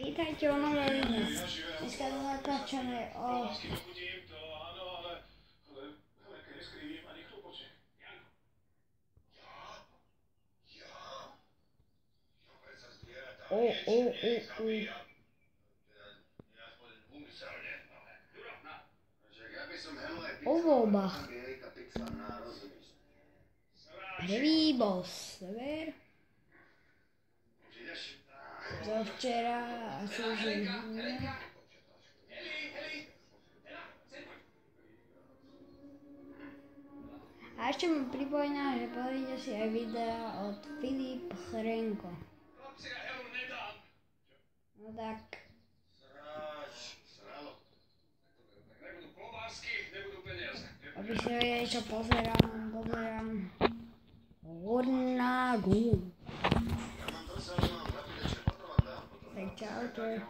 Vítajte o novej dneska to natáčame o... O voľbách. Prvý bol Sever. Zo včera asi už je a ešte mi pripomína, že pozrite si aj videa od Filip Chrenko. No tak. Aby si vedeli, čo pozerám. Hornágu. Tak čaute.